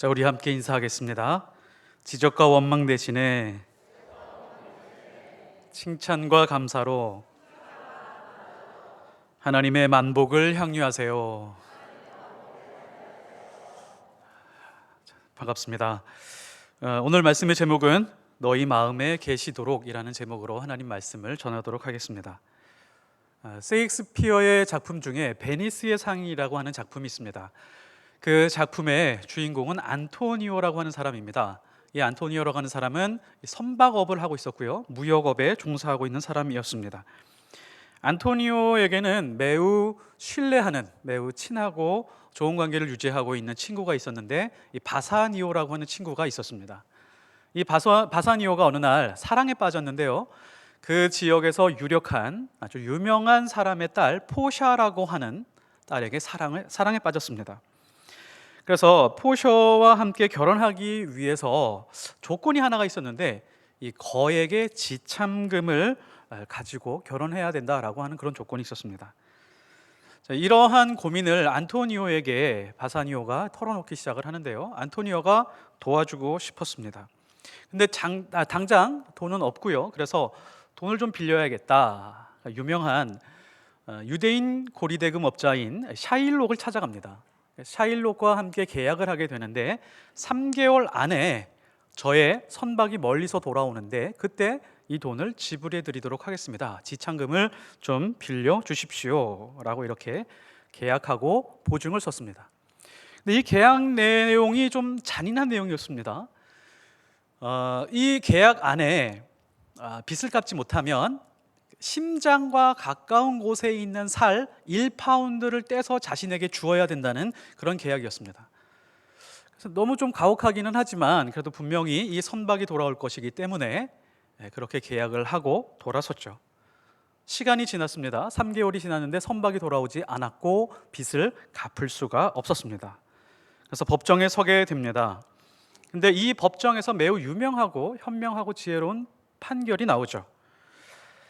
자, 우리 함께 인사하겠습니다. 지적과 원망 대신에 칭찬과 감사로 하나님의 만복을 향유하세요. 반갑습니다. 오늘 말씀의 제목은 너희 마음에 계시도록이라는 제목으로 하나님 말씀을 전하도록 하겠습니다. 셰익스피어의 작품 중에 베니스의 상이라고 하는 작품이 있습니다. 그 작품의 주인공은 안토니오라고 하는 사람입니다. 이 안토니오라고 하는 사람은 선박업을 하고 있었고요, 무역업에 종사하고 있는 사람이었습니다. 안토니오에게는 매우 신뢰하는, 매우 친하고 좋은 관계를 유지하고 있는 친구가 있었는데, 이 바사니오라고 하는 친구가 있었습니다. 이 바사니오가 어느 날 사랑에 빠졌는데요, 그 지역에서 유력한 아주 유명한 사람의 딸 포샤라고 하는 딸에게 사랑에 빠졌습니다. 그래서 포셔와 함께 결혼하기 위해서 조건이 하나가 있었는데, 이 거액의 지참금을 가지고 결혼해야 된다라고 하는 그런 조건이 있었습니다. 자, 이러한 고민을 안토니오에게 바사니오가 털어놓기 시작을 하는데요, 안토니오가 도와주고 싶었습니다. 근데 당장 돈은 없고요. 그래서 돈을 좀 빌려야겠다. 유명한 유대인 고리대금업자인 샤일록을 찾아갑니다. 샤일록과 함께 계약을 하게 되는데, 3개월 안에 저의 선박이 멀리서 돌아오는데 그때 이 돈을 지불해 드리도록 하겠습니다. 지참금을 좀 빌려 주십시오 라고 이렇게 계약하고 보증을 썼습니다. 근데 이 계약 내용이 좀 잔인한 내용이었습니다. 이 계약 안에 빚을 갚지 못하면 심장과 가까운 곳에 있는 살 1파운드를 떼서 자신에게 주어야 된다는 그런 계약이었습니다. 그래서 너무 좀 가혹하기는 하지만 그래도 분명히 이 선박이 돌아올 것이기 때문에 그렇게 계약을 하고 돌아섰죠. 시간이 지났습니다. 3개월이 지났는데 선박이 돌아오지 않았고 빚을 갚을 수가 없었습니다. 그래서 법정에 서게 됩니다. 근데 이 법정에서 매우 유명하고 현명하고 지혜로운 판결이 나오죠.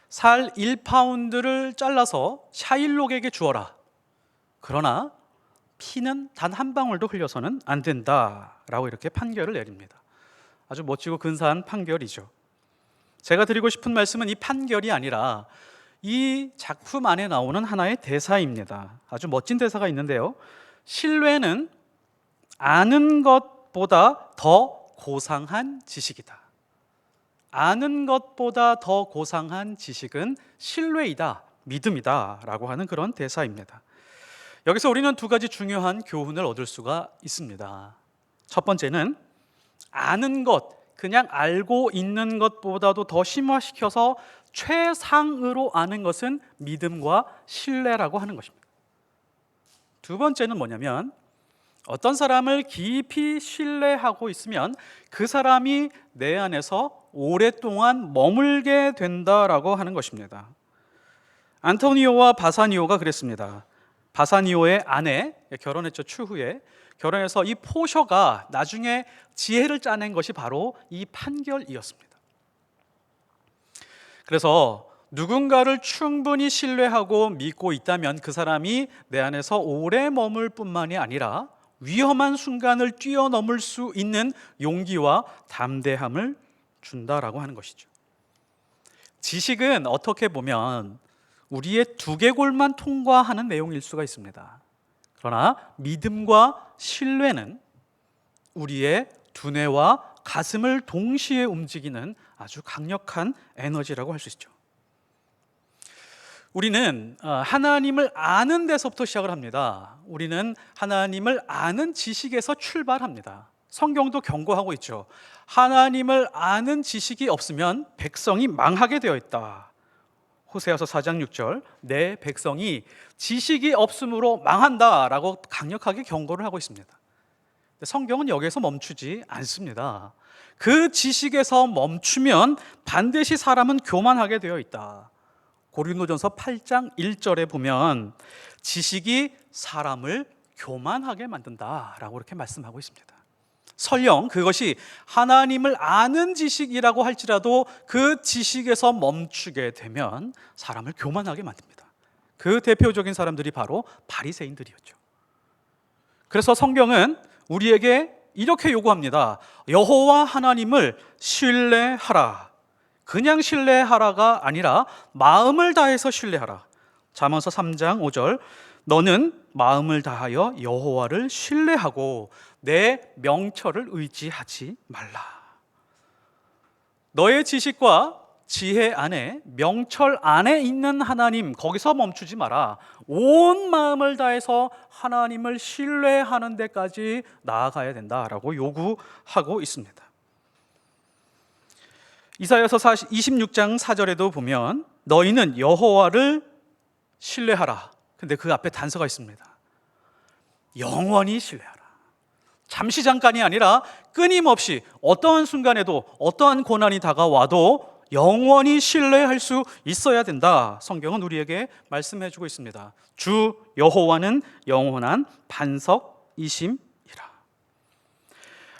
살 1파운드를 잘라서 샤일록에게 주어라. 그러나 피는 단 한 방울도 흘려서는 안 된다라고 이렇게 판결을 내립니다. 아주 멋지고 근사한 판결이죠. 제가 드리고 싶은 말씀은 이 판결이 아니라 이 작품 안에 나오는 하나의 대사입니다. 아주 멋진 대사가 있는데요, 신뢰는 아는 것보다 더 고상한 지식이다. 아는 것보다 더 고상한 지식은 신뢰이다, 믿음이다 라고 하는 그런 대사입니다. 여기서 우리는 두 가지 중요한 교훈을 얻을 수가 있습니다. 첫 번째는 아는 것, 그냥 알고 있는 것보다도 더 심화시켜서 최상으로 아는 것은 믿음과 신뢰라고 하는 것입니다. 두 번째는 뭐냐면, 어떤 사람을 깊이 신뢰하고 있으면 그 사람이 내 안에서 오랫동안 머물게 된다라고 하는 것입니다. 안토니오와 바사니오가 그랬습니다. 바사니오의 아내, 결혼했죠. 추후에 결혼해서 이 포셔가 나중에 지혜를 짜낸 것이 바로 이 판결이었습니다. 그래서 누군가를 충분히 신뢰하고 믿고 있다면 그 사람이 내 안에서 오래 머물 뿐만이 아니라 위험한 순간을 뛰어넘을 수 있는 용기와 담대함을 준다라고 하는 것이죠. 지식은 어떻게 보면 우리의 두개골만 통과하는 내용일 수가 있습니다. 그러나 믿음과 신뢰는 우리의 두뇌와 가슴을 동시에 움직이는 아주 강력한 에너지라고 할 수 있죠. 우리는 하나님을 아는 데서부터 시작을 합니다. 우리는 하나님을 아는 지식에서 출발합니다. 성경도 경고하고 있죠. 하나님을 아는 지식이 없으면 백성이 망하게 되어 있다. 호세아서 4장 6절, 내 백성이 지식이 없으므로 망한다라고 강력하게 경고를 하고 있습니다. 성경은 여기에서 멈추지 않습니다. 그 지식에서 멈추면 반드시 사람은 교만하게 되어 있다. 고린도전서 8장 1절에 보면 지식이 사람을 교만하게 만든다라고 이렇게 말씀하고 있습니다. 설령 그것이 하나님을 아는 지식이라고 할지라도 그 지식에서 멈추게 되면 사람을 교만하게 만듭니다. 그 대표적인 사람들이 바로 바리새인들이었죠. 그래서 성경은 우리에게 이렇게 요구합니다. 여호와 하나님을 신뢰하라. 그냥 신뢰하라가 아니라 마음을 다해서 신뢰하라. 잠언서 3장 5절, 너는 마음을 다하여 여호와를 신뢰하고 내 명철을 의지하지 말라. 너의 지식과 지혜 안에, 명철 안에 있는 하나님, 거기서 멈추지 마라. 온 마음을 다해서 하나님을 신뢰하는 데까지 나아가야 된다라고 요구하고 있습니다. 이사야서 26장 4절에도 보면 너희는 여호와를 신뢰하라. 근데 그 앞에 단서가 있습니다. 영원히 신뢰하라. 잠시 잠깐이 아니라 끊임없이 어떠한 순간에도 어떠한 고난이 다가와도 영원히 신뢰할 수 있어야 된다. 성경은 우리에게 말씀해 주고 있습니다. 주 여호와는 영원한 반석이심이라.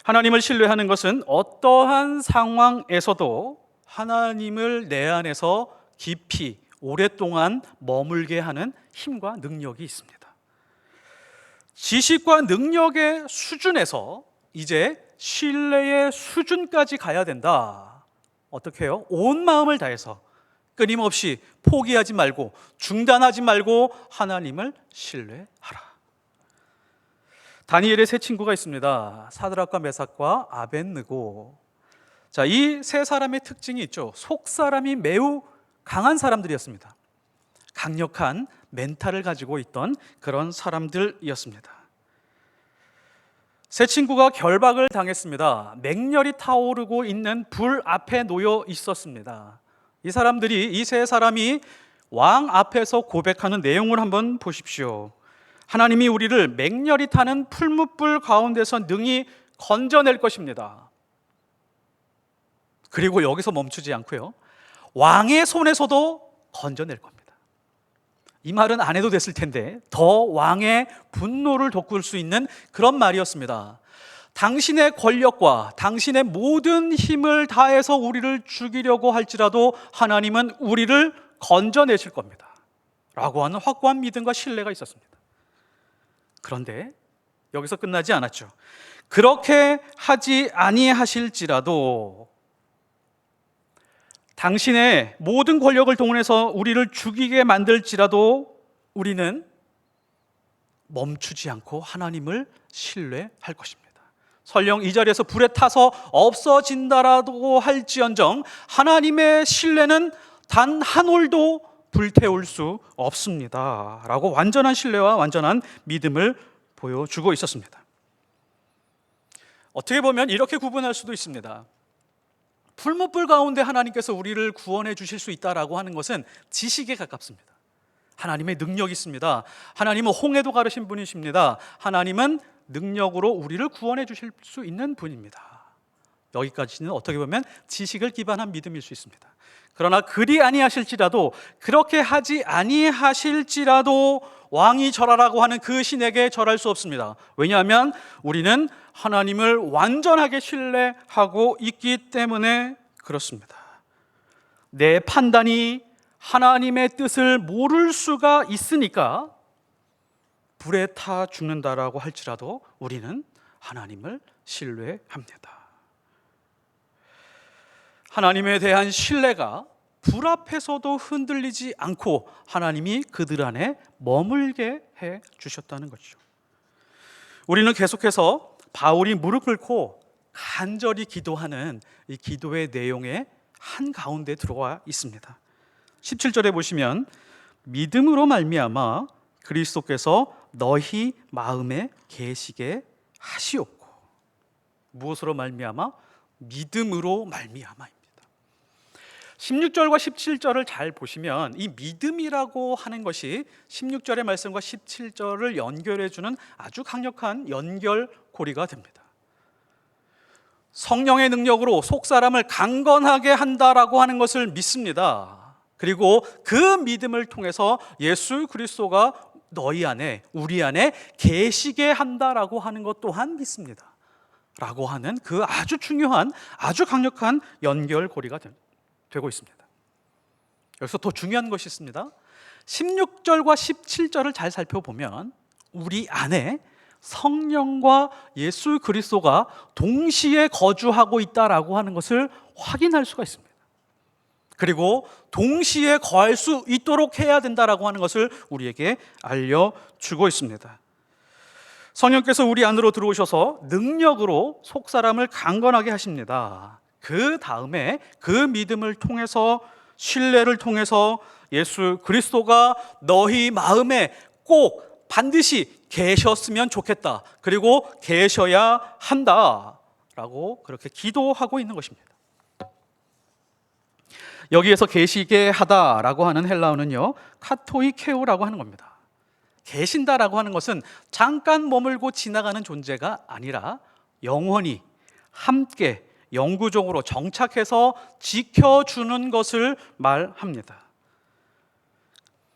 하나님을 신뢰하는 것은 어떠한 상황에서도 하나님을 내 안에서 깊이 오랫동안 머물게 하는 힘과 능력이 있습니다. 지식과 능력의 수준에서 이제 신뢰의 수준까지 가야 된다. 어떻게 해요? 온 마음을 다해서 끊임없이 포기하지 말고 중단하지 말고 하나님을 신뢰하라. 다니엘의 세 친구가 있습니다. 사드락과 메삭과 아벳느고. 자, 이 세 사람의 특징이 있죠. 속 사람이 매우 강한 사람들이었습니다. 강력한 멘탈을 가지고 있던 그런 사람들이었습니다. 세 친구가 결박을 당했습니다. 맹렬히 타오르고 있는 불 앞에 놓여 있었습니다. 이 사람들이, 이 세 사람이 왕 앞에서 고백하는 내용을 한번 보십시오. 하나님이 우리를 맹렬히 타는 풀무불 가운데서 능히 건져낼 것입니다. 그리고 여기서 멈추지 않고요, 왕의 손에서도 건져낼 겁니다. 이 말은 안 해도 됐을 텐데 더 왕의 분노를 돋굴 수 있는 그런 말이었습니다. 당신의 권력과 당신의 모든 힘을 다해서 우리를 죽이려고 할지라도 하나님은 우리를 건져내실 겁니다 라고 하는 확고한 믿음과 신뢰가 있었습니다. 그런데 여기서 끝나지 않았죠. 그렇게 하지 아니하실지라도 당신의 모든 권력을 동원해서 우리를 죽이게 만들지라도 우리는 멈추지 않고 하나님을 신뢰할 것입니다. 설령 이 자리에서 불에 타서 없어진다라고 할지언정 하나님의 신뢰는 단 한 올도 불태울 수 없습니다 라고 완전한 신뢰와 완전한 믿음을 보여주고 있었습니다. 어떻게 보면 이렇게 구분할 수도 있습니다. 풀무불 가운데 하나님께서 우리를 구원해 주실 수 있다라고 하는 것은 지식에 가깝습니다. 하나님의 능력이 있습니다. 하나님은 홍해도 가르신 분이십니다. 하나님은 능력으로 우리를 구원해 주실 수 있는 분입니다. 여기까지는 어떻게 보면 지식을 기반한 믿음일 수 있습니다. 그러나 그리 아니하실지라도, 그렇게 하지 아니하실지라도 왕이 절하라고 하는 그 신에게 절할 수 없습니다. 왜냐하면 우리는 하나님을 완전하게 신뢰하고 있기 때문에 그렇습니다. 내 판단이 하나님의 뜻을 모를 수가 있으니까 불에 타 죽는다라고 할지라도 우리는 하나님을 신뢰합니다. 하나님에 대한 신뢰가 불 앞에서도 흔들리지 않고 하나님이 그들 안에 머물게 해 주셨다는 거죠. 우리는 계속해서 바울이 무릎 꿇고 간절히 기도하는 이 기도의 내용의 한가운데 들어와 있습니다. 17절에 보시면 믿음으로 말미암아 그리스도께서 너희 마음에 계시게 하시옵고. 무엇으로 말미암아? 믿음으로 말미암아입니다. 16절과 17절을 잘 보시면 이 믿음이라고 하는 것이 16절의 말씀과 17절을 연결해주는 아주 강력한 연결고리가 됩니다. 성령의 능력으로 속사람을 강건하게 한다라고 하는 것을 믿습니다. 그리고 그 믿음을 통해서 예수 그리스도가 너희 안에, 우리 안에 계시게 한다라고 하는 것 또한 믿습니다 라고 하는 그 아주 중요한, 아주 강력한 연결고리가 되고 있습니다. 여기서 더 중요한 것이 있습니다. 16절과 17절을 잘 살펴보면 우리 안에 성령과 예수 그리스도가 동시에 거주하고 있다라고 하는 것을 확인할 수가 있습니다. 그리고 동시에 거할 수 있도록 해야 된다라고 하는 것을 우리에게 알려주고 있습니다. 성령께서 우리 안으로 들어오셔서 능력으로 속사람을 강건하게 하십니다. 그 다음에 그 믿음을 통해서, 신뢰를 통해서 예수 그리스도가 너희 마음에 꼭 반드시 계셨으면 좋겠다, 그리고 계셔야 한다 라고 그렇게 기도하고 있는 것입니다. 여기에서 계시게 하다라고 하는 헬라어는요, 카토이케오라고 하는 겁니다. 계신다라고 하는 것은 잠깐 머물고 지나가는 존재가 아니라 영원히 함께 영구적으로 정착해서 지켜주는 것을 말합니다.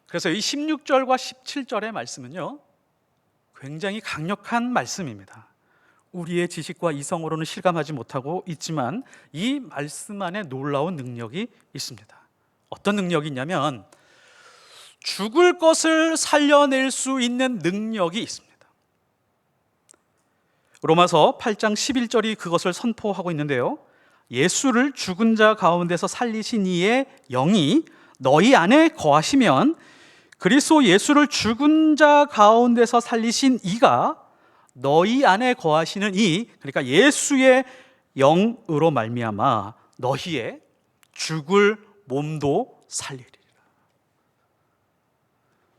그래서 이 16절과 17절의 말씀은요, 굉장히 강력한 말씀입니다. 우리의 지식과 이성으로는 실감하지 못하고 있지만 이 말씀 안에 놀라운 능력이 있습니다. 어떤 능력이 있냐면 죽을 것을 살려낼 수 있는 능력이 있습니다. 로마서 8장 11절이 그것을 선포하고 있는데요, 예수를 죽은 자 가운데서 살리신 이의 영이 너희 안에 거하시면 그리스도 예수를 죽은 자 가운데서 살리신 이가 너희 안에 거하시는 이, 그러니까 예수의 영으로 말미암아 너희의 죽을 몸도 살리리라.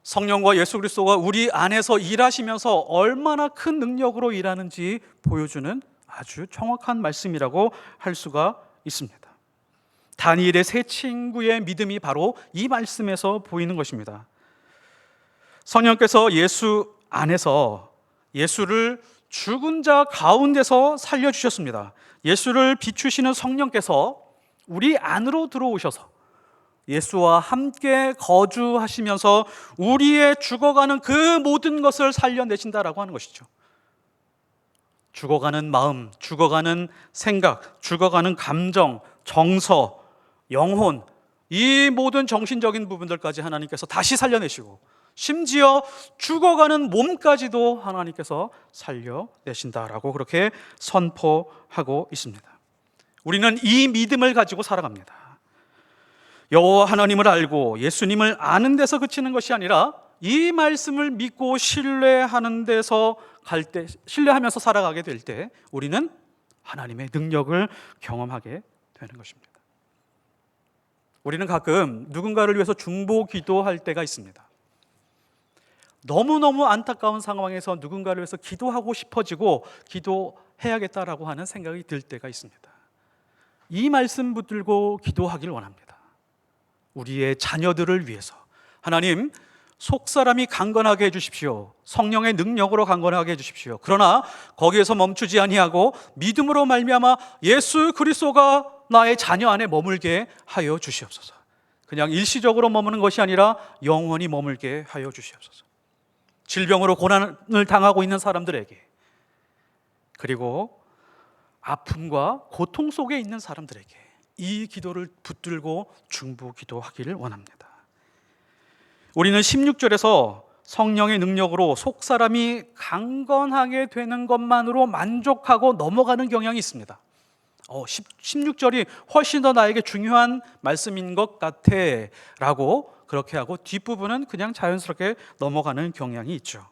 성령과 예수 그리스도가 우리 안에서 일하시면서 얼마나 큰 능력으로 일하는지 보여주는 아주 정확한 말씀이라고 할 수가 있습니다. 다니엘의 세 친구의 믿음이 바로 이 말씀에서 보이는 것입니다. 성령께서 예수 안에서 예수를 죽은 자 가운데서 살려주셨습니다. 예수를 비추시는 성령께서 우리 안으로 들어오셔서 예수와 함께 거주하시면서 우리의 죽어가는 그 모든 것을 살려내신다라고 하는 것이죠. 죽어가는 마음, 죽어가는 생각, 죽어가는 감정, 정서, 영혼, 이 모든 정신적인 부분들까지 하나님께서 다시 살려내시고, 심지어 죽어가는 몸까지도 하나님께서 살려내신다라고 그렇게 선포하고 있습니다. 우리는 이 믿음을 가지고 살아갑니다. 여호와 하나님을 알고 예수님을 아는 데서 그치는 것이 아니라 이 말씀을 믿고 신뢰하는 데서 신뢰하면서 살아가게 될 때 우리는 하나님의 능력을 경험하게 되는 것입니다. 우리는 가끔 누군가를 위해서 중보 기도할 때가 있습니다. 너무너무 안타까운 상황에서 누군가를 위해서 기도하고 싶어지고 기도해야겠다라고 하는 생각이 들 때가 있습니다. 이 말씀 붙들고 기도하길 원합니다. 우리의 자녀들을 위해서 하나님, 속사람이 강건하게 해주십시오. 성령의 능력으로 강건하게 해주십시오. 그러나 거기에서 멈추지 아니하고 믿음으로 말미암아 예수 그리스도가 나의 자녀 안에 머물게 하여 주시옵소서. 그냥 일시적으로 머무는 것이 아니라 영원히 머물게 하여 주시옵소서. 질병으로 고난을 당하고 있는 사람들에게, 그리고 아픔과 고통 속에 있는 사람들에게 이 기도를 붙들고 중보 기도하기를 원합니다. 우리는 16절에서 성령의 능력으로 속사람이 강건하게 되는 것만으로 만족하고 넘어가는 경향이 있습니다. 16절이 훨씬 더 나에게 중요한 말씀인 것 같아 라고 그렇게 하고 뒷부분은 그냥 자연스럽게 넘어가는 경향이 있죠.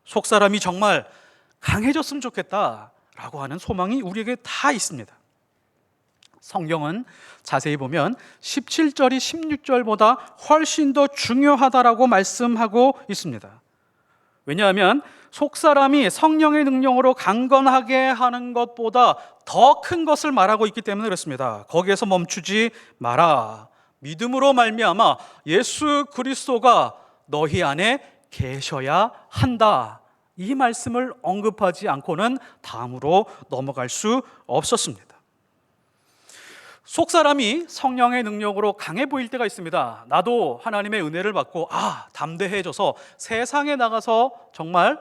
속사람이 정말 강해졌으면 좋겠다 라고 하는 소망이 우리에게 다 있습니다. 성경은 자세히 보면 17절이 16절보다 훨씬 더 중요하다라고 말씀하고 있습니다. 왜냐하면 속사람이 성령의 능력으로 강건하게 하는 것보다 더 큰 것을 말하고 있기 때문에 그렇습니다. 거기에서 멈추지 마라. 믿음으로 말미암아 예수 그리스도가 너희 안에 계셔야 한다. 이 말씀을 언급하지 않고는 다음으로 넘어갈 수 없었습니다. 속사람이 성령의 능력으로 강해 보일 때가 있습니다. 나도 하나님의 은혜를 받고 담대해져서 세상에 나가서 정말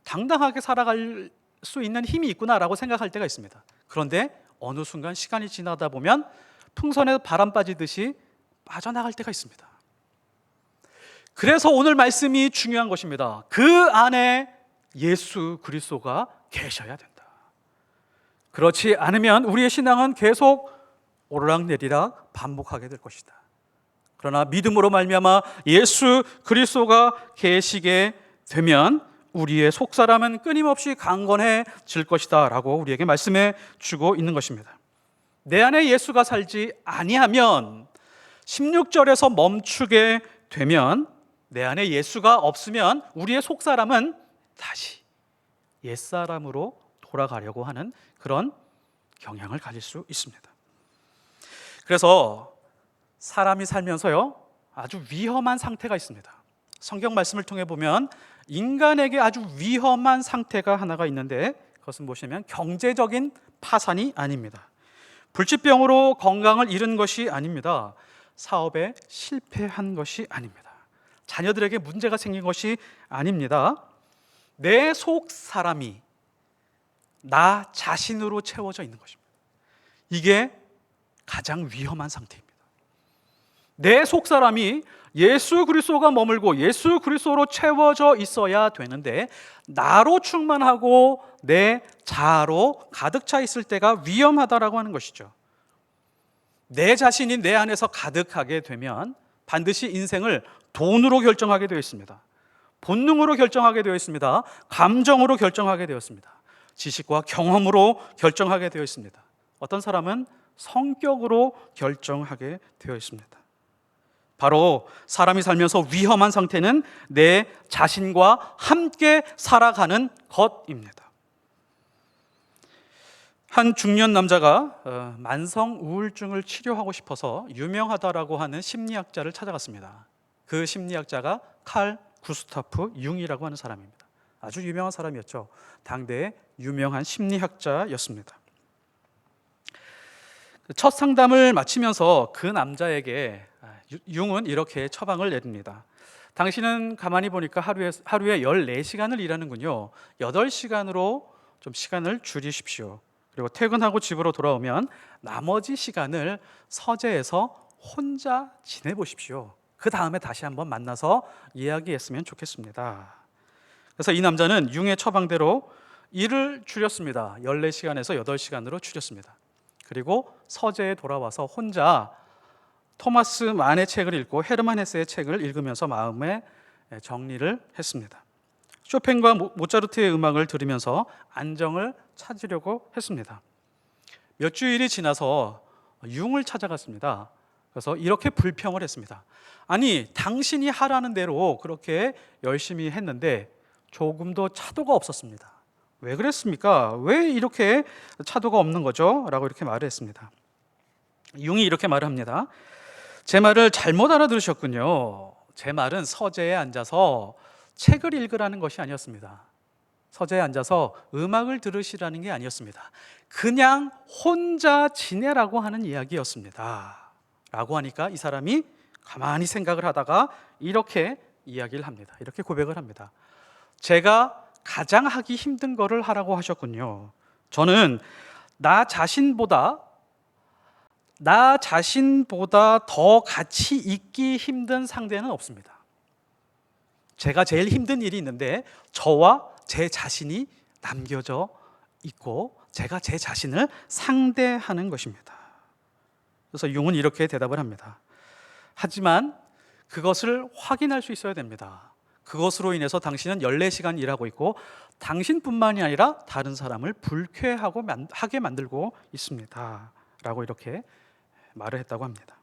당당하게 살아갈 수 있는 힘이 있구나라고 생각할 때가 있습니다. 그런데 어느 순간 시간이 지나다 보면 풍선에 바람 빠지듯이 빠져나갈 때가 있습니다. 그래서 오늘 말씀이 중요한 것입니다. 그 안에 예수 그리스도가 계셔야 된다. 그렇지 않으면 우리의 신앙은 계속 오르락내리락 반복하게 될 것이다. 그러나 믿음으로 말미암아 예수 그리스도가 계시게 되면 우리의 속사람은 끊임없이 강건해질 것이다 라고 우리에게 말씀해 주고 있는 것입니다. 내 안에 예수가 살지 아니하면 16절에서 멈추게 되면 내 안에 예수가 없으면 우리의 속사람은 다시 옛사람으로 돌아가려고 하는 그런 경향을 가질 수 있습니다. 그래서 사람이 살면서요 아주 위험한 상태가 있습니다. 성경 말씀을 통해 보면 인간에게 아주 위험한 상태가 하나가 있는데 그것은 무엇이냐면 경제적인 파산이 아닙니다. 불치병으로 건강을 잃은 것이 아닙니다. 사업에 실패한 것이 아닙니다. 자녀들에게 문제가 생긴 것이 아닙니다. 내 속 사람이 나 자신으로 채워져 있는 것입니다. 이게 가장 위험한 상태입니다. 내 속 사람이 예수 그리스도가 머물고 예수 그리스도로 채워져 있어야 되는데 나로 충만하고 내 자아로 가득 차 있을 때가 위험하다라고 하는 것이죠. 내 자신이 내 안에서 가득하게 되면 반드시 인생을 돈으로 결정하게 되어 있습니다. 본능으로 결정하게 되어 있습니다. 감정으로 결정하게 되었습니다. 지식과 경험으로 결정하게 되어 있습니다. 어떤 사람은 성격으로 결정하게 되어 있습니다. 바로 사람이 살면서 위험한 상태는 내 자신과 함께 살아가는 것입니다. 한 중년 남자가 만성 우울증을 치료하고 싶어서 유명하다라고 하는 심리학자를 찾아갔습니다. 그 심리학자가 칼 구스타프 융이라고 하는 사람입니다. 아주 유명한 사람이었죠. 당대의 유명한 심리학자였습니다. 첫 상담을 마치면서 그 남자에게 융은 이렇게 처방을 내립니다. 당신은 가만히 보니까 하루에 14시간을 일하는군요. 8시간으로 좀 시간을 줄이십시오. 그리고 퇴근하고 집으로 돌아오면 나머지 시간을 서재에서 혼자 지내보십시오. 그 다음에 다시 한번 만나서 이야기했으면 좋겠습니다. 그래서 이 남자는 융의 처방대로 일을 줄였습니다. 14시간에서 8시간으로 줄였습니다. 그리고 서재에 돌아와서 혼자 토마스 만의 책을 읽고 헤르만 헤세의 책을 읽으면서 마음의 정리를 했습니다. 쇼팽과 모차르트의 음악을 들으면서 안정을 찾으려고 했습니다. 몇 주일이 지나서 융을 찾아갔습니다. 그래서 이렇게 불평을 했습니다. 아니, 당신이 하라는 대로 그렇게 열심히 했는데 조금도 차도가 없었습니다. 왜 그랬습니까? 왜 이렇게 차도가 없는 거죠? 라고 이렇게 말을 했습니다. 융이 이렇게 말을 합니다. 제 말을 잘못 알아들으셨군요. 제 말은 서재에 앉아서 책을 읽으라는 것이 아니었습니다. 서재에 앉아서 음악을 들으시라는 게 아니었습니다. 그냥 혼자 지내라고 하는 이야기였습니다. 라고 하니까 이 사람이 가만히 생각을 하다가 이렇게 이야기를 합니다. 이렇게 고백을 합니다. 제가 가장 하기 힘든 거를 하라고 하셨군요. 저는 나 자신보다 더 가치 있기 힘든 상대는 없습니다. 제가 제일 힘든 일이 있는데 저와 제 자신이 남겨져 있고 제가 제 자신을 상대하는 것입니다. 그래서 융은 이렇게 대답을 합니다. 하지만 그것을 확인할 수 있어야 됩니다. 그것으로 인해서 당신은 14시간 일하고 있고 당신뿐만이 아니라 다른 사람을 불쾌하게 만들고 있습니다. 라고 이렇게 말을 했다고 합니다.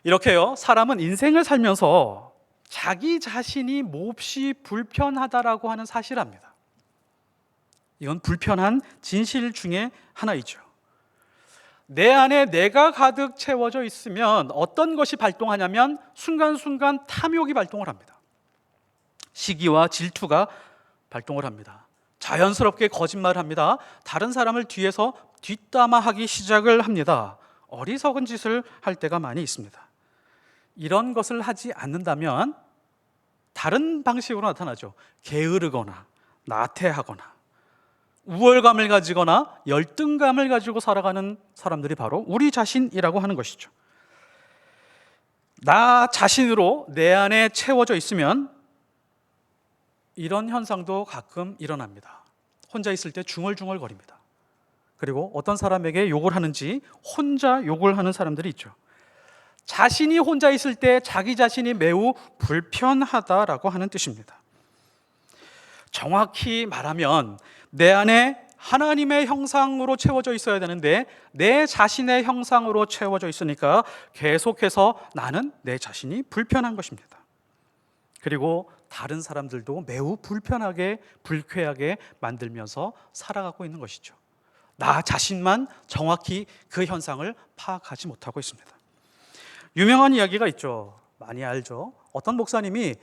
이렇게요, 사람은 인생을 살면서 자기 자신이 몹시 불편하다라고 하는 사실을 압니다. 이건 불편한 진실 중에 하나이죠. 내 안에 내가 가득 채워져 있으면 어떤 것이 발동하냐면 순간순간 탐욕이 발동을 합니다. 시기와 질투가 발동을 합니다. 자연스럽게 거짓말을 합니다. 다른 사람을 뒤에서 뒷담화하기 시작을 합니다. 어리석은 짓을 할 때가 많이 있습니다. 이런 것을 하지 않는다면 다른 방식으로 나타나죠. 게으르거나 나태하거나 우월감을 가지거나 열등감을 가지고 살아가는 사람들이 바로 우리 자신이라고 하는 것이죠. 나 자신으로 내 안에 채워져 있으면 이런 현상도 가끔 일어납니다. 혼자 있을 때 중얼중얼거립니다. 그리고 어떤 사람에게 욕을 하는지 혼자 욕을 하는 사람들이 있죠. 자신이 혼자 있을 때 자기 자신이 매우 불편하다라고 하는 뜻입니다. 정확히 말하면 내 안에 하나님의 형상으로 채워져 있어야 되는데 내 자신의 형상으로 채워져 있으니까 계속해서 나는 내 자신이 불편한 것입니다. 그리고 다른 사람들도 매우 불편하게 불쾌하게 만들면서 살아가고 있는 것이죠. 나 자신만 정확히 그 현상을 파악하지 못하고 있습니다. 유명한 이야기가 있죠. 많이 알죠. 어떤 목사님이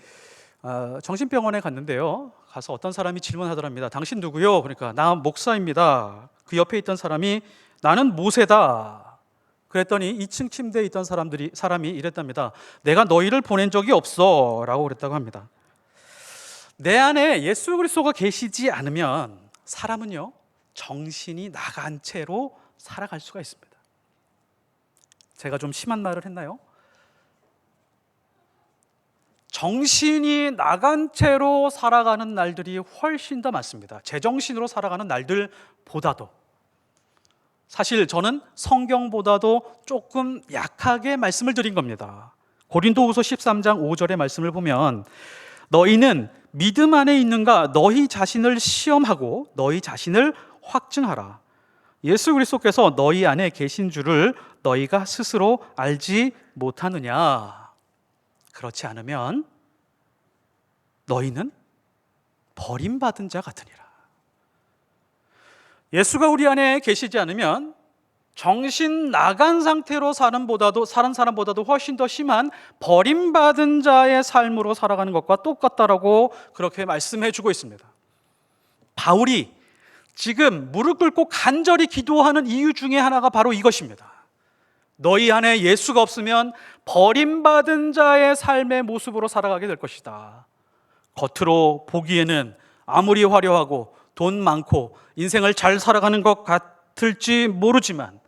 정신병원에 갔는데요. 가서 어떤 사람이 질문하더랍니다. 당신 누구요? 그러니까 나 목사입니다. 그 옆에 있던 사람이 나는 모세다. 그랬더니 2층 침대에 있던 사람이 이랬답니다. 내가 너희를 보낸 적이 없어 라고 그랬다고 합니다. 내 안에 예수 그리스도가 계시지 않으면 사람은요 정신이 나간 채로 살아갈 수가 있습니다. 제가 좀 심한 말을 했나요? 정신이 나간 채로 살아가는 날들이 훨씬 더 많습니다. 제정신으로 살아가는 날들보다도. 사실 저는 성경보다도 조금 약하게 말씀을 드린 겁니다. 고린도후서 13장 5절의 말씀을 보면 너희는 믿음 안에 있는가 너희 자신을 시험하고 너희 자신을 확증하라. 예수 그리스도께서 너희 안에 계신 줄을 너희가 스스로 알지 못하느냐. 그렇지 않으면 너희는 버림받은 자 같으니라. 예수가 우리 안에 계시지 않으면 정신 나간 상태로 사는 사람보다도 훨씬 더 심한 버림받은 자의 삶으로 살아가는 것과 똑같다라고 그렇게 말씀해 주고 있습니다. 바울이 지금 무릎 꿇고 간절히 기도하는 이유 중에 하나가 바로 이것입니다. 너희 안에 예수가 없으면 버림받은 자의 삶의 모습으로 살아가게 될 것이다. 겉으로 보기에는 아무리 화려하고 돈 많고 인생을 잘 살아가는 것 같을지 모르지만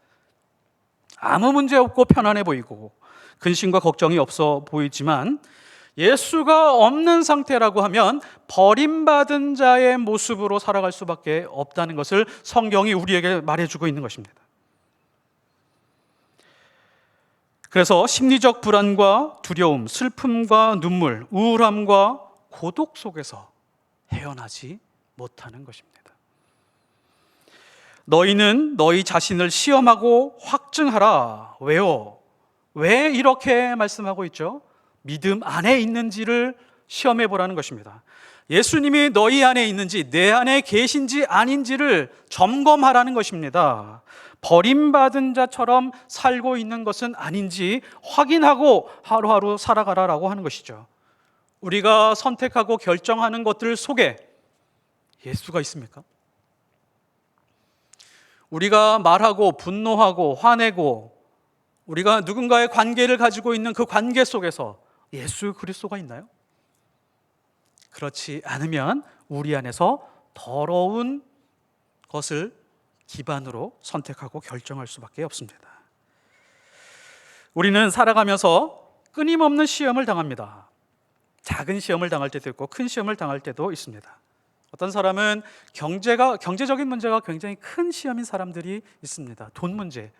아무 문제 없고 편안해 보이고 근심과 걱정이 없어 보이지만 예수가 없는 상태라고 하면 버림받은 자의 모습으로 살아갈 수밖에 없다는 것을 성경이 우리에게 말해주고 있는 것입니다. 그래서 심리적 불안과 두려움, 슬픔과 눈물, 우울함과 고독 속에서 헤어나지 못하는 것입니다. 너희는 너희 자신을 시험하고 확증하라. 왜요? 왜 이렇게 말씀하고 있죠? 믿음 안에 있는지를 시험해 보라는 것입니다. 예수님이 너희 안에 있는지 내 안에 계신지 아닌지를 점검하라는 것입니다. 버림받은 자처럼 살고 있는 것은 아닌지 확인하고 하루하루 살아가라라고 하는 것이죠. 우리가 선택하고 결정하는 것들 속에 예수가 있습니까? 우리가 말하고 분노하고 화내고 우리가 누군가의 관계를 가지고 있는 그 관계 속에서 예수 그리스도가 있나요? 그렇지 않으면 우리 안에서 더러운 것을 기반으로 선택하고 결정할 수밖에 없습니다. 우리는 살아가면서 끊임없는 시험을 당합니다. 작은 시험을 당할 때도 있고 큰 시험을 당할 때도 있습니다. 어떤 사람은 경제적인 문제가 굉장히 큰 시험인 사람들이 있습니다. 돈 문제.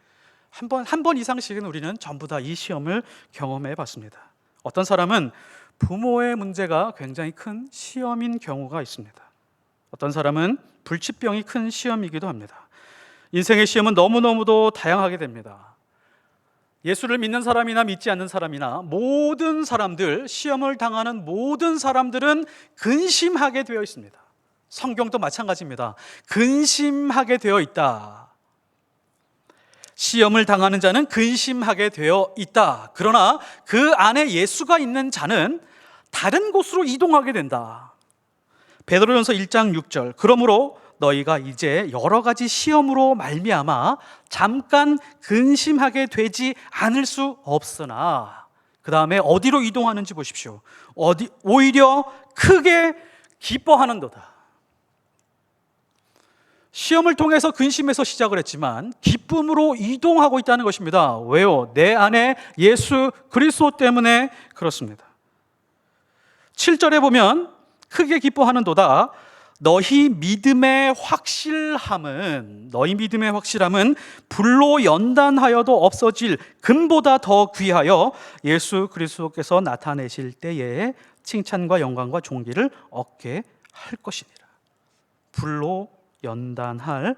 한 번 이상씩은 우리는 전부 다 이 시험을 경험해 봤습니다. 어떤 사람은 부모의 문제가 굉장히 큰 시험인 경우가 있습니다. 어떤 사람은 불치병이 큰 시험이기도 합니다. 인생의 시험은 너무너무도 다양하게 됩니다. 예수를 믿는 사람이나 믿지 않는 사람이나 모든 사람들, 시험을 당하는 모든 사람들은 근심하게 되어 있습니다. 성경도 마찬가지입니다. 근심하게 되어 있다. 시험을 당하는 자는 근심하게 되어 있다. 그러나 그 안에 예수가 있는 자는 다른 곳으로 이동하게 된다. 베드로전서 1장 6절. 그러므로 너희가 이제 여러 가지 시험으로 말미암아 잠깐 근심하게 되지 않을 수 없으나 그 다음에 어디로 이동하는지 보십시오. 오히려 크게 기뻐하는도다. 시험을 통해서 근심에서 시작을 했지만 기쁨으로 이동하고 있다는 것입니다. 왜요? 내 안에 예수 그리스도 때문에 그렇습니다. 7절에 보면 크게 기뻐하는도다. 너희 믿음의 확실함은 불로 연단하여도 없어질 금보다 더 귀하여 예수 그리스도께서 나타내실 때에 칭찬과 영광과 존귀를 얻게 할 것이니라. 불로 연단하여도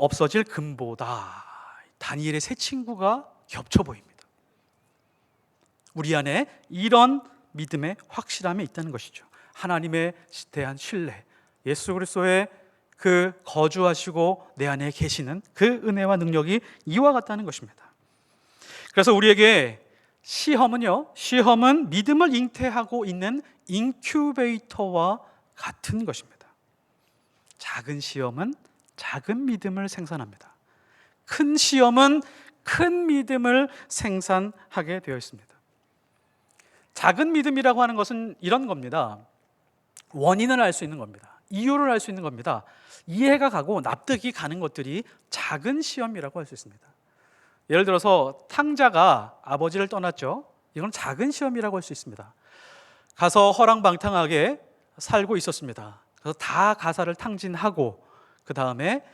없어질 금보다. 다니엘의 세 친구가 겹쳐 보입니다. 우리 안에 이런 믿음의 확실함이 있다는 것이죠. 하나님에 대한 신뢰, 예수 그리스도의 그 거주하시고 내 안에 계시는 그 은혜와 능력이 이와 같다는 것입니다. 그래서 우리에게 시험은 믿음을 잉태하고 있는 인큐베이터와 같은 것입니다. 작은 시험은 작은 믿음을 생산합니다. 큰 시험은 큰 믿음을 생산하게 되어 있습니다. 작은 믿음이라고 하는 것은 이런 겁니다. 원인을 알 수 있는 겁니다. 이유를 알 수 있는 겁니다. 이해가 가고 납득이 가는 것들이 작은 시험이라고 할 수 있습니다. 예를 들어서 탕자가 아버지를 떠났죠. 이건 작은 시험이라고 할 수 있습니다. 가서 허랑방탕하게 살고 있었습니다. 그래서 다 가사를 탕진하고 그 다음에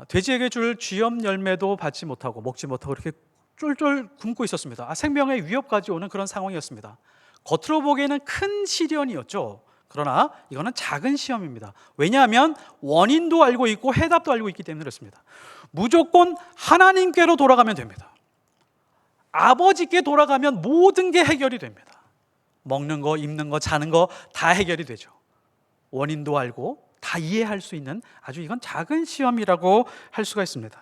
돼지에게 줄 쥐염 열매도 받지 못하고 먹지 못하고 이렇게 쫄쫄 굶고 있었습니다. 생명의 위협까지 오는 그런 상황이었습니다. 겉으로 보기에는 큰 시련이었죠. 그러나 이거는 작은 시험입니다. 왜냐하면 원인도 알고 있고 해답도 알고 있기 때문에 그렇습니다. 무조건 하나님께로 돌아가면 됩니다. 아버지께 돌아가면 모든 게 해결이 됩니다. 먹는 거, 입는 거, 자는 거 다 해결이 되죠. 원인도 알고 다 이해할 수 있는 아주 이건 작은 시험이라고 할 수가 있습니다.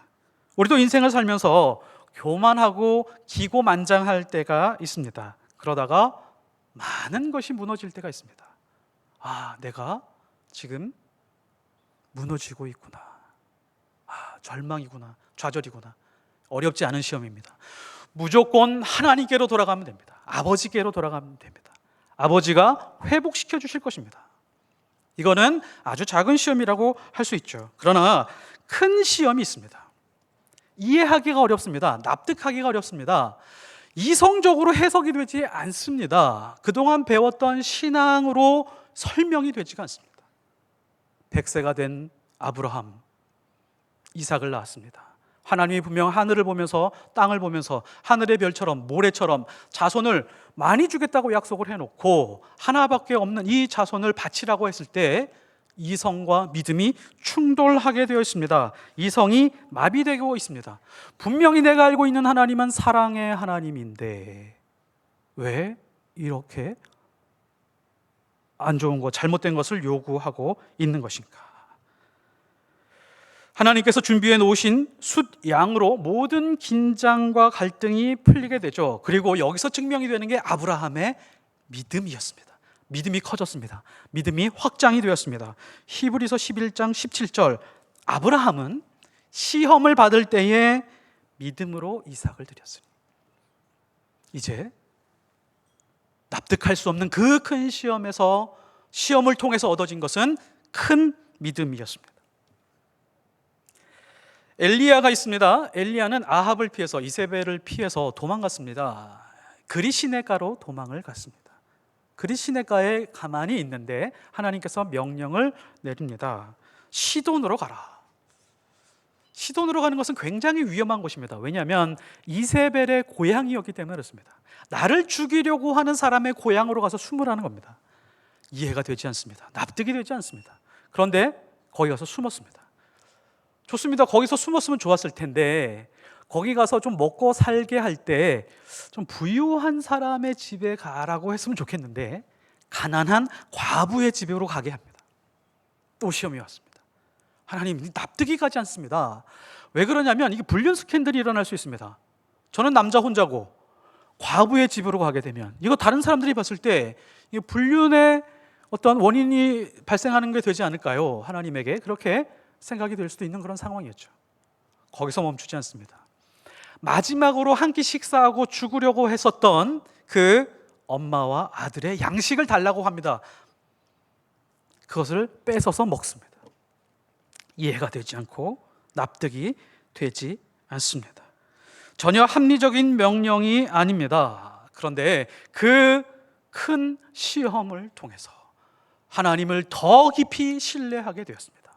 우리도 인생을 살면서 교만하고 기고만장할 때가 있습니다. 그러다가 많은 것이 무너질 때가 있습니다. 내가 지금 무너지고 있구나. 절망이구나. 좌절이구나. 어렵지 않은 시험입니다. 무조건 하나님께로 돌아가면 됩니다. 아버지께로 돌아가면 됩니다. 아버지가 회복시켜 주실 것입니다. 이거는 아주 작은 시험이라고 할 수 있죠. 그러나 큰 시험이 있습니다. 이해하기가 어렵습니다. 납득하기가 어렵습니다. 이성적으로 해석이 되지 않습니다. 그동안 배웠던 신앙으로 설명이 되지가 않습니다. 100세가 된 아브라함, 이삭을 낳았습니다. 하나님이 분명 하늘을 보면서 땅을 보면서 하늘의 별처럼 모래처럼 자손을 많이 주겠다고 약속을 해놓고 하나밖에 없는 이 자손을 바치라고 했을 때 이성과 믿음이 충돌하게 되어 있습니다. 이성이 마비되고 있습니다. 분명히 내가 알고 있는 하나님은 사랑의 하나님인데 왜 이렇게 안 좋은 것, 잘못된 것을 요구하고 있는 것인가? 하나님께서 준비해 놓으신 숫양으로 모든 긴장과 갈등이 풀리게 되죠. 그리고 여기서 증명이 되는 게 아브라함의 믿음이었습니다. 믿음이 커졌습니다. 믿음이 확장이 되었습니다. 히브리서 11장 17절 아브라함은 시험을 받을 때에 믿음으로 이삭을 드렸으니 이제 납득할 수 없는 그 큰 시험에서 시험을 통해서 얻어진 것은 큰 믿음이었습니다. 엘리야가 있습니다. 엘리야는 아합을 피해서 이세벨을 피해서 도망갔습니다. 그리시네가로 도망을 갔습니다. 그리시네가에 가만히 있는데 하나님께서 명령을 내립니다. 시돈으로 가라. 시돈으로 가는 것은 굉장히 위험한 곳입니다. 왜냐하면 이세벨의 고향이었기 때문에 그렇습니다. 나를 죽이려고 하는 사람의 고향으로 가서 숨으라는 겁니다. 이해가 되지 않습니다. 납득이 되지 않습니다. 그런데 거기 가서 숨었습니다. 좋습니다. 거기서 숨었으면 좋았을 텐데 거기 가서 좀 먹고 살게 할 때 좀 부유한 사람의 집에 가라고 했으면 좋겠는데 가난한 과부의 집으로 가게 합니다. 또 시험이 왔습니다. 하나님, 납득이 가지 않습니다. 왜 그러냐면 이게 불륜 스캔들이 일어날 수 있습니다. 저는 남자 혼자고 과부의 집으로 가게 되면 이거 다른 사람들이 봤을 때 이 불륜의 어떤 원인이 발생하는 게 되지 않을까요? 하나님에게 그렇게 생각이 될 수도 있는 그런 상황이었죠. 거기서 멈추지 않습니다. 마지막으로 한 끼 식사하고 죽으려고 했었던 그 엄마와 아들의 양식을 달라고 합니다. 그것을 뺏어서 먹습니다. 이해가 되지 않고 납득이 되지 않습니다. 전혀 합리적인 명령이 아닙니다. 그런데 그 큰 시험을 통해서 하나님을 더 깊이 신뢰하게 되었습니다.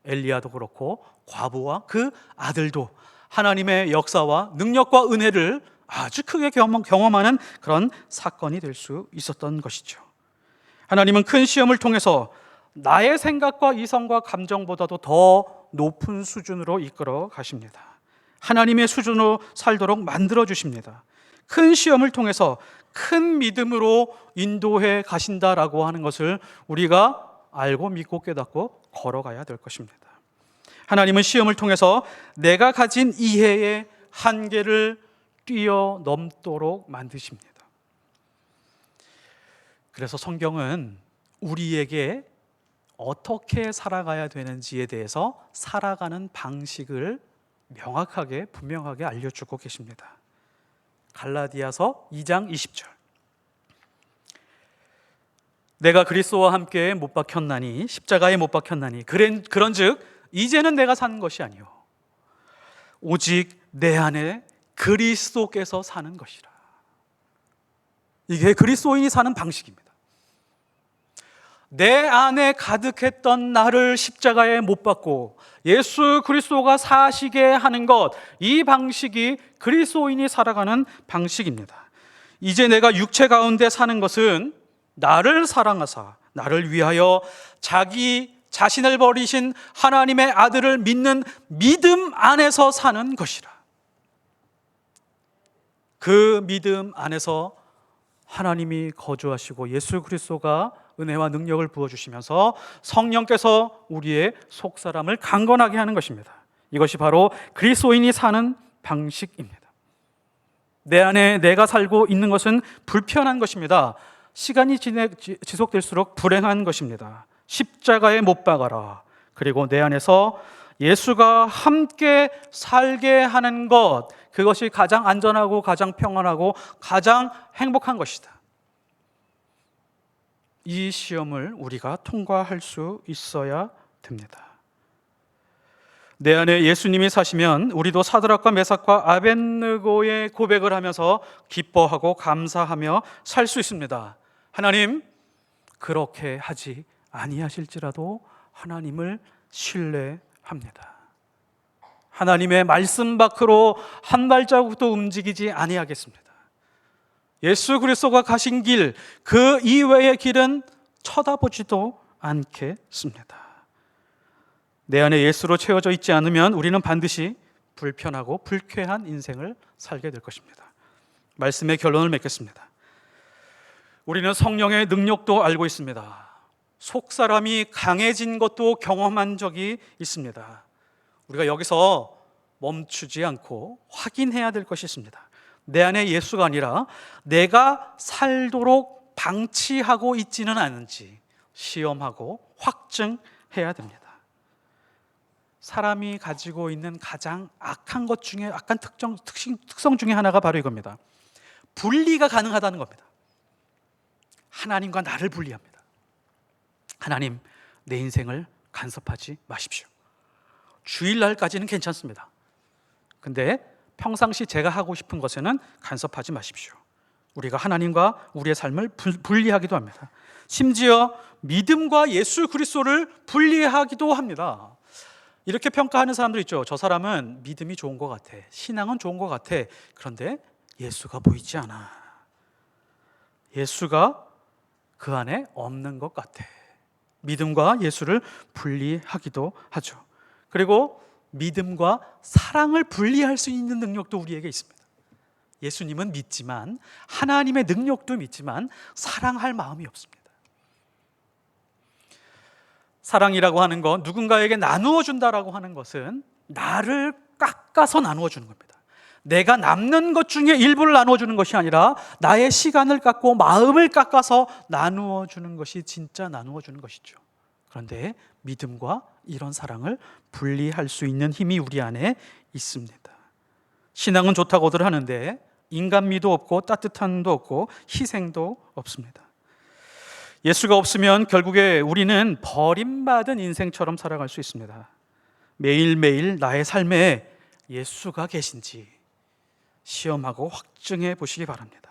엘리야도 그렇고 과부와 그 아들도 하나님의 역사와 능력과 은혜를 아주 크게 경험하는 그런 사건이 될 수 있었던 것이죠. 하나님은 큰 시험을 통해서 나의 생각과 이성과 감정보다도 더 높은 수준으로 이끌어 가십니다. 하나님의 수준으로 살도록 만들어 주십니다. 큰 시험을 통해서 큰 믿음으로 인도해 가신다라고 하는 것을 우리가 알고 믿고 깨닫고 걸어가야 될 것입니다. 하나님은 시험을 통해서 내가 가진 이해의 한계를 뛰어넘도록 만드십니다. 그래서 성경은 우리에게 어떻게 살아가야 되는지에 대해서 살아가는 방식을 명확하게 분명하게 알려주고 계십니다. 갈라디아서 2장 20절. 내가 그리스도와 함께 못 박혔나니 십자가에 못 박혔나니 그런즉 이제는 내가 사는 것이 아니요 오직 내 안에 그리스도께서 사는 것이라. 이게 그리스도인이 사는 방식입니다. 내 안에 가득했던 나를 십자가에 못 박고 예수 그리스도가 사시게 하는 것, 이 방식이 그리스도인이 살아가는 방식입니다. 이제 내가 육체 가운데 사는 것은 나를 사랑하사 나를 위하여 자기 자신을 버리신 하나님의 아들을 믿는 믿음 안에서 사는 것이라. 그 믿음 안에서 하나님이 거주하시고 예수 그리스도가 은혜와 능력을 부어주시면서 성령께서 우리의 속사람을 강건하게 하는 것입니다. 이것이 바로 그리스도인이 사는 방식입니다. 내 안에 내가 살고 있는 것은 불편한 것입니다. 시간이 지속될수록 불행한 것입니다. 십자가에 못 박아라. 그리고 내 안에서 예수가 함께 살게 하는 것, 그것이 가장 안전하고 가장 평안하고 가장 행복한 것이다. 이 시험을 우리가 통과할 수 있어야 됩니다. 내 안에 예수님이 사시면 우리도 사드락과 메삭과 아벳느고의 고백을 하면서 기뻐하고 감사하며 살 수 있습니다. 하나님, 그렇게 하지 아니하실지라도 하나님을 신뢰합니다. 하나님의 말씀 밖으로 한 발자국도 움직이지 아니하겠습니다. 예수 그리스도가 가신 길, 그 이외의 길은 쳐다보지도 않겠습니다. 내 안에 예수로 채워져 있지 않으면 우리는 반드시 불편하고 불쾌한 인생을 살게 될 것입니다. 말씀의 결론을 맺겠습니다. 우리는 성령의 능력도 알고 있습니다. 속사람이 강해진 것도 경험한 적이 있습니다. 우리가 여기서 멈추지 않고 확인해야 될 것이 있습니다. 내 안에 예수가 아니라 내가 살도록 방치하고 있지는 않은지 시험하고 확증해야 됩니다. 사람이 가지고 있는 가장 악한 것 중에 악한 특성 중에 하나가 바로 이겁니다. 분리가 가능하다는 겁니다. 하나님과 나를 분리합니다. 하나님, 내 인생을 간섭하지 마십시오. 주일날까지는 괜찮습니다. 근데 평상시 제가 하고 싶은 것에는 간섭하지 마십시오. 우리가 하나님과 우리의 삶을 분리하기도 합니다. 심지어 믿음과 예수 그리스도를 분리하기도 합니다. 이렇게 평가하는 사람들 있죠. 저 사람은 믿음이 좋은 것 같아, 신앙은 좋은 것 같아. 그런데 예수가 보이지 않아. 예수가 그 안에 없는 것 같아. 믿음과 예수를 분리하기도 하죠. 그리고 믿음과 사랑을 분리할 수 있는 능력도 우리에게 있습니다. 예수님은 믿지만, 하나님의 능력도 믿지만 사랑할 마음이 없습니다. 사랑이라고 하는 건 누군가에게 나누어 준다라고 하는 것은 나를 깎아서 나누어 주는 겁니다. 내가 남는 것 중에 일부를 나누어 주는 것이 아니라 나의 시간을 깎고 마음을 깎아서 나누어 주는 것이 진짜 나누어 주는 것이죠. 그런데 믿음과 이런 사랑을 분리할 수 있는 힘이 우리 안에 있습니다. 신앙은 좋다고들 하는데 인간미도 없고 따뜻함도 없고 희생도 없습니다. 예수가 없으면 결국에 우리는 버림받은 인생처럼 살아갈 수 있습니다. 매일매일 나의 삶에 예수가 계신지 시험하고 확증해 보시기 바랍니다.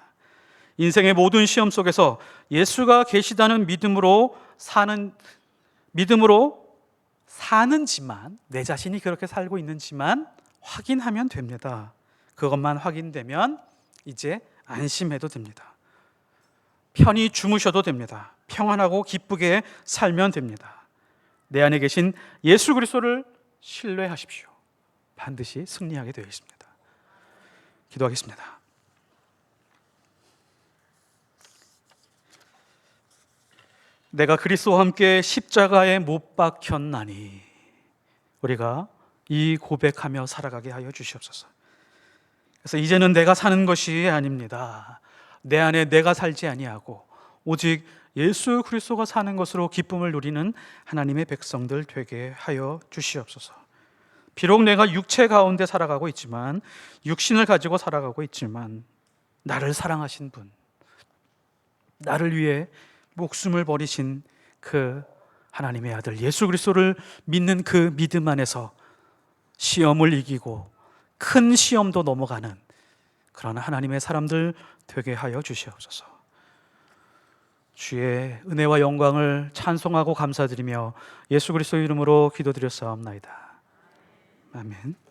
인생의 모든 시험 속에서 예수가 계시다는 믿음으로 사는지만, 내 자신이 그렇게 살고 있는지만 확인하면 됩니다. 그것만 확인되면 이제 안심해도 됩니다. 편히 주무셔도 됩니다. 평안하고 기쁘게 살면 됩니다. 내 안에 계신 예수 그리스도를 신뢰하십시오. 반드시 승리하게 되어 있습니다. 기도하겠습니다. 내가 그리스도와 함께 십자가에 못 박혔나니, 우리가 이 고백하며 살아가게 하여 주시옵소서. 그래서 이제는 내가 사는 것이 아닙니다. 내 안에 내가 살지 아니하고 오직 예수 그리스도가 사는 것으로 기쁨을 누리는 하나님의 백성들 되게 하여 주시옵소서. 비록 내가 육체 가운데 살아가고 있지만, 육신을 가지고 살아가고 있지만, 나를 사랑하신 분, 나를 위해 목숨을 버리신 그 하나님의 아들 예수 그리스도를 믿는 그 믿음 안에서 시험을 이기고 큰 시험도 넘어가는 그런 하나님의 사람들 되게 하여 주시옵소서. 주의 은혜와 영광을 찬송하고 감사드리며 예수 그리스도 이름으로 기도드렸사옵나이다. 아멘.